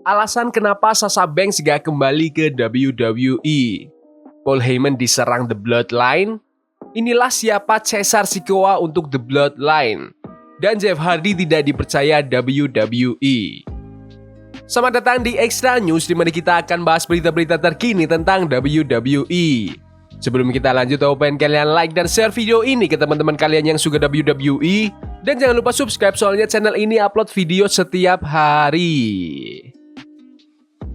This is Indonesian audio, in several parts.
Alasan kenapa Sasha Banks gak kembali ke WWE. Paul Heyman diserang The Bloodline. Inilah siapa Cesar Sikoa untuk The Bloodline. Dan Jeff Hardy tidak dipercaya WWE. Selamat datang di Extra News, di mana kita akan bahas berita-berita terkini tentang WWE. Sebelum kita lanjut, aku pengen kalian like dan share video ini ke teman-teman kalian yang suka WWE. Dan jangan lupa subscribe, soalnya channel ini upload video setiap hari.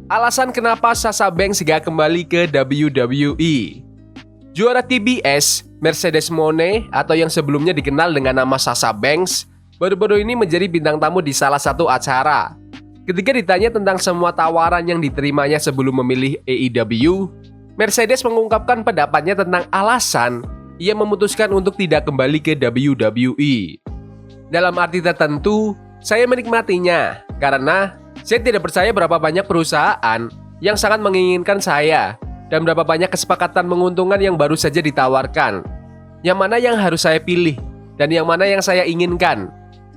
Alasan kenapa Sasha Banks gak kembali ke WWE. Juara TBS, Mercedes Moné atau yang sebelumnya dikenal dengan nama Sasha Banks, baru-baru ini menjadi bintang tamu di salah satu acara. Ketika ditanya tentang semua tawaran yang diterimanya sebelum memilih AEW, Mercedes mengungkapkan pendapatnya tentang alasan ia memutuskan untuk tidak kembali ke WWE. Dalam arti tertentu, saya menikmatinya karena saya tidak percaya berapa banyak perusahaan yang sangat menginginkan saya dan berapa banyak kesepakatan menguntungkan yang baru saja ditawarkan. Yang mana yang harus saya pilih dan yang mana yang saya inginkan.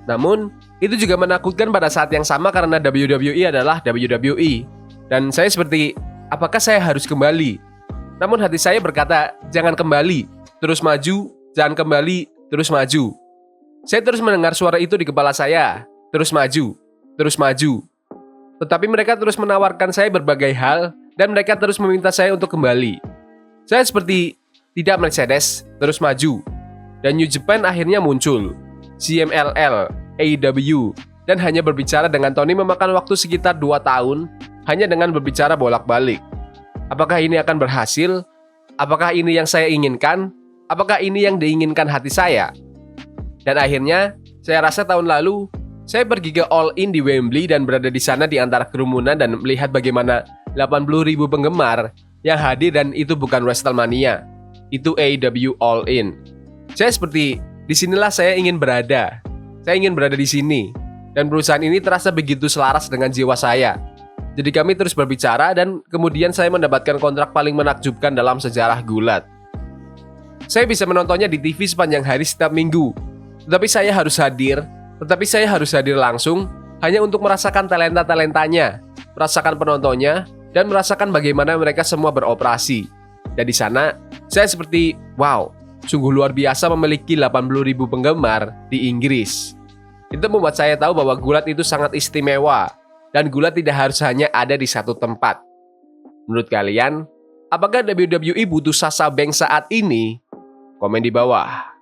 Namun, itu juga menakutkan pada saat yang sama karena WWE adalah WWE. Dan saya seperti, apakah saya harus kembali? Namun hati saya berkata, jangan kembali, terus maju, jangan kembali, terus maju. Saya terus mendengar suara itu di kepala saya, terus maju, terus maju. Tetapi mereka terus menawarkan saya berbagai hal dan mereka terus meminta saya untuk kembali. Saya seperti, tidak Mercedes, terus maju. Dan New Japan akhirnya muncul, CMLL, AEW, dan hanya berbicara dengan Tony memakan waktu sekitar 2 tahun hanya dengan berbicara bolak-balik. Apakah ini akan berhasil? Apakah ini yang saya inginkan? Apakah ini yang diinginkan hati saya? Dan akhirnya, saya rasa tahun lalu, saya pergi ke All In di Wembley dan berada di sana di antara kerumunan dan melihat bagaimana 80.000 penggemar yang hadir dan itu bukan WrestleMania. Itu AEW All In. Saya seperti, disinilah saya ingin berada. Saya ingin berada di sini. Dan perusahaan ini terasa begitu selaras dengan jiwa saya. Jadi kami terus berbicara dan kemudian saya mendapatkan kontrak paling menakjubkan dalam sejarah gulat. Saya bisa menontonnya di TV sepanjang hari setiap minggu. Tetapi saya harus hadir langsung hanya untuk merasakan talenta-talentanya, merasakan penontonnya, dan merasakan bagaimana mereka semua beroperasi. Dan di sana, saya seperti, wow, sungguh luar biasa memiliki 80.000 penggemar di Inggris. Itu membuat saya tahu bahwa gulat itu sangat istimewa, dan gulat tidak harus hanya ada di satu tempat. Menurut kalian, apakah WWE butuh Sasha Banks saat ini? Komen di bawah.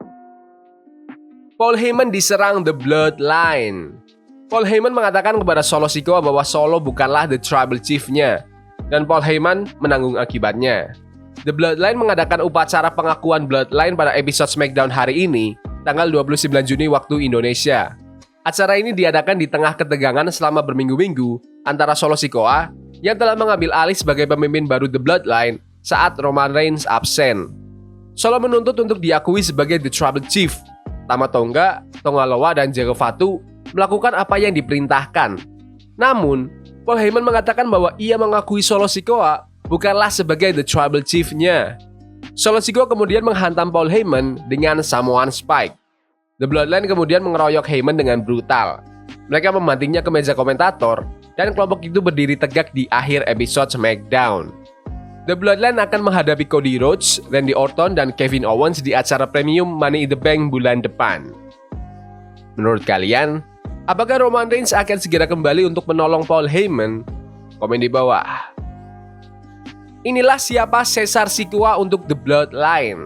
Paul Heyman diserang The Bloodline. Paul Heyman mengatakan kepada Solo Sikoa bahwa Solo bukanlah The Tribal Chief-nya, dan Paul Heyman menanggung akibatnya. The Bloodline mengadakan upacara pengakuan Bloodline pada episode SmackDown hari ini, tanggal 29 Juni waktu Indonesia. Acara ini diadakan di tengah ketegangan selama berminggu-minggu antara Solo Sikoa yang telah mengambil alih sebagai pemimpin baru The Bloodline saat Roman Reigns absen. Solo menuntut untuk diakui sebagai The Tribal Chief. Tama Tonga, Tonga Loa, dan Jericho Fatu melakukan apa yang diperintahkan. Namun, Paul Heyman mengatakan bahwa ia mengakui Solo Sikoa bukanlah sebagai The Tribal Chief-nya. Solo Sikoa kemudian menghantam Paul Heyman dengan Samoan Spike. The Bloodline kemudian mengeroyok Heyman dengan brutal. Mereka membantingnya ke meja komentator, dan kelompok itu berdiri tegak di akhir episode SmackDown. The Bloodline akan menghadapi Cody Rhodes, Randy Orton, dan Kevin Owens di acara premium Money in the Bank bulan depan. Menurut kalian, apakah Roman Reigns akan segera kembali untuk menolong Paul Heyman? Komen di bawah. Inilah siapa Cesar Sikoa untuk The Bloodline.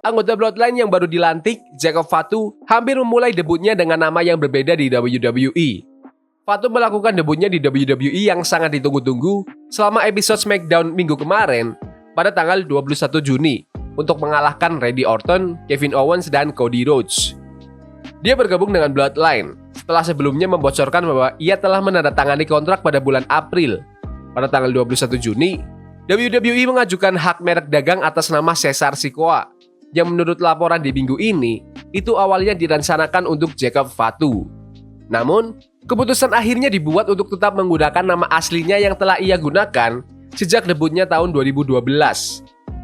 Anggota Bloodline yang baru dilantik, Jacob Fatu, hampir memulai debutnya dengan nama yang berbeda di WWE. Fatu melakukan debutnya di WWE yang sangat ditunggu-tunggu selama episode SmackDown minggu kemarin pada tanggal 21 Juni untuk mengalahkan Randy Orton, Kevin Owens, dan Cody Rhodes. Dia bergabung dengan Bloodline setelah sebelumnya membocorkan bahwa ia telah menandatangani kontrak pada bulan April. Pada tanggal 21 Juni, WWE mengajukan hak merek dagang atas nama Cesar Sikoa yang menurut laporan di minggu ini itu awalnya direncanakan untuk Jacob Fatu. Namun, keputusan akhirnya dibuat untuk tetap menggunakan nama aslinya yang telah ia gunakan sejak debutnya tahun 2012.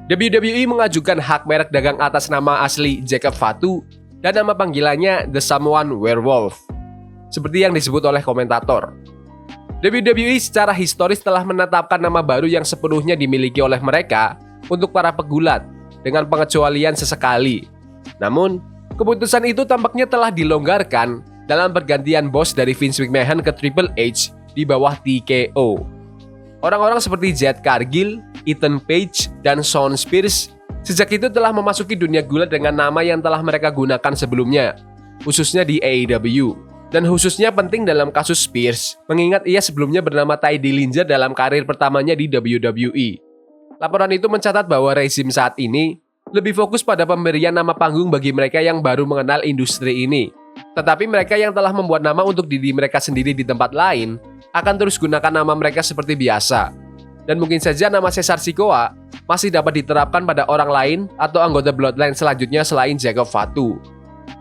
WWE mengajukan hak merek dagang atas nama asli Jacob Fatu dan nama panggilannya The Samoan Werewolf, seperti yang disebut oleh komentator. WWE secara historis telah menetapkan nama baru yang sepenuhnya dimiliki oleh mereka untuk para pegulat, dengan pengecualian sesekali. Namun, keputusan itu tampaknya telah dilonggarkan dalam pergantian bos dari Vince McMahon ke Triple H di bawah TKO. Orang-orang seperti Jade Cargill, Ethan Page, dan Shawn Spears sejak itu telah memasuki dunia gulat dengan nama yang telah mereka gunakan sebelumnya, khususnya di AEW. Dan khususnya penting dalam kasus Spears, mengingat ia sebelumnya bernama Tye Dillinger dalam karir pertamanya di WWE. Laporan itu mencatat bahwa rezim saat ini lebih fokus pada pemberian nama panggung bagi mereka yang baru mengenal industri ini. Tetapi mereka yang telah membuat nama untuk diri mereka sendiri di tempat lain akan terus gunakan nama mereka seperti biasa. Dan mungkin saja nama Cesar Sikoa masih dapat diterapkan pada orang lain atau anggota Bloodline selanjutnya selain Jacob Fatu.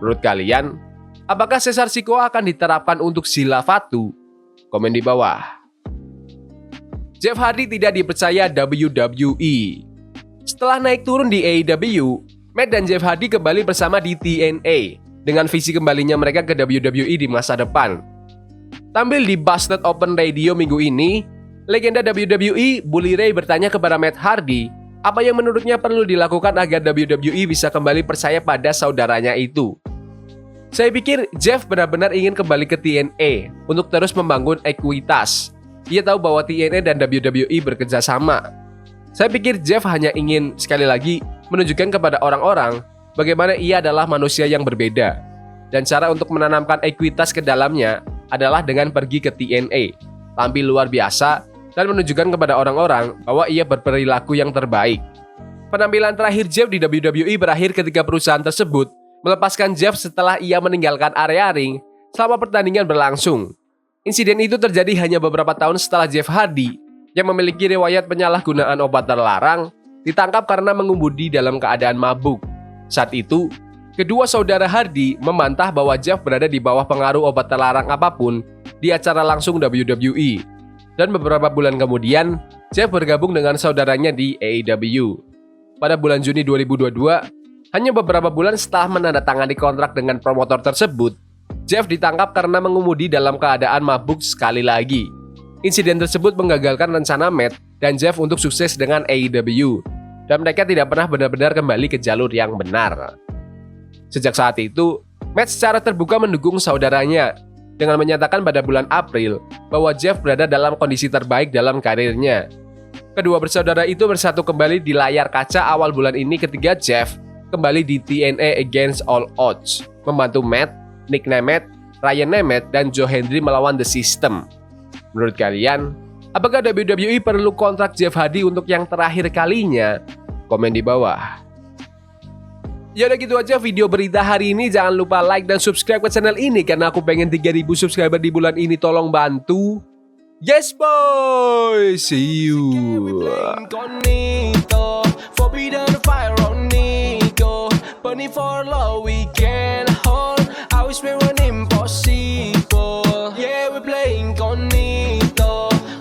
Menurut kalian, apakah Cesar Sikoa akan diterapkan untuk Sila Fatu? Komen di bawah. Jeff Hardy tidak dipercaya WWE. Setelah naik turun di AEW, Matt dan Jeff Hardy kembali bersama di TNA dengan visi kembalinya mereka ke WWE di masa depan. Tampil di Busted Open Radio minggu ini, legenda WWE Bully Ray bertanya kepada Matt Hardy apa yang menurutnya perlu dilakukan agar WWE bisa kembali percaya pada saudaranya itu. Saya pikir Jeff benar-benar ingin kembali ke TNA untuk terus membangun ekuitas. Ia tahu bahwa TNA dan WWE bekerja sama. Saya pikir Jeff hanya ingin sekali lagi menunjukkan kepada orang-orang bagaimana ia adalah manusia yang berbeda. Dan cara untuk menanamkan ekuitas ke dalamnya adalah dengan pergi ke TNA, tampil luar biasa, dan menunjukkan kepada orang-orang bahwa ia berperilaku yang terbaik. Penampilan terakhir Jeff di WWE berakhir ketika perusahaan tersebut melepaskan Jeff setelah ia meninggalkan area ring selama pertandingan berlangsung. Insiden itu terjadi hanya beberapa tahun setelah Jeff Hardy, yang memiliki riwayat penyalahgunaan obat terlarang, ditangkap karena mengemudi dalam keadaan mabuk. Saat itu, kedua saudara Hardy membantah bahwa Jeff berada di bawah pengaruh obat terlarang apapun di acara langsung WWE. Dan beberapa bulan kemudian, Jeff bergabung dengan saudaranya di AEW. Pada bulan Juni 2022, hanya beberapa bulan setelah menandatangani kontrak dengan promotor tersebut, Jeff ditangkap karena mengemudi dalam keadaan mabuk sekali lagi. Insiden tersebut menggagalkan rencana Matt dan Jeff untuk sukses dengan AEW, dan mereka tidak pernah benar-benar kembali ke jalur yang benar. Sejak saat itu, Matt secara terbuka mendukung saudaranya dengan menyatakan pada bulan April bahwa Jeff berada dalam kondisi terbaik dalam karirnya. Kedua bersaudara itu bersatu kembali di layar kaca awal bulan ini ketika Jeff kembali di TNA Against All Odds, membantu Matt, Nick Nemeth, Ryan Nemeth, dan Joe Hendry melawan The System. Menurut kalian, apakah WWE perlu kontrak Jeff Hardy untuk yang terakhir kalinya? Komen di bawah. Ya udah gitu aja video berita hari ini. Jangan lupa like dan subscribe ke channel ini karena aku pengen 3.000 subscriber di bulan ini. Tolong bantu. Yes boy, see you. Forbidden fire on Nico, burning for love we can hold. I wish we were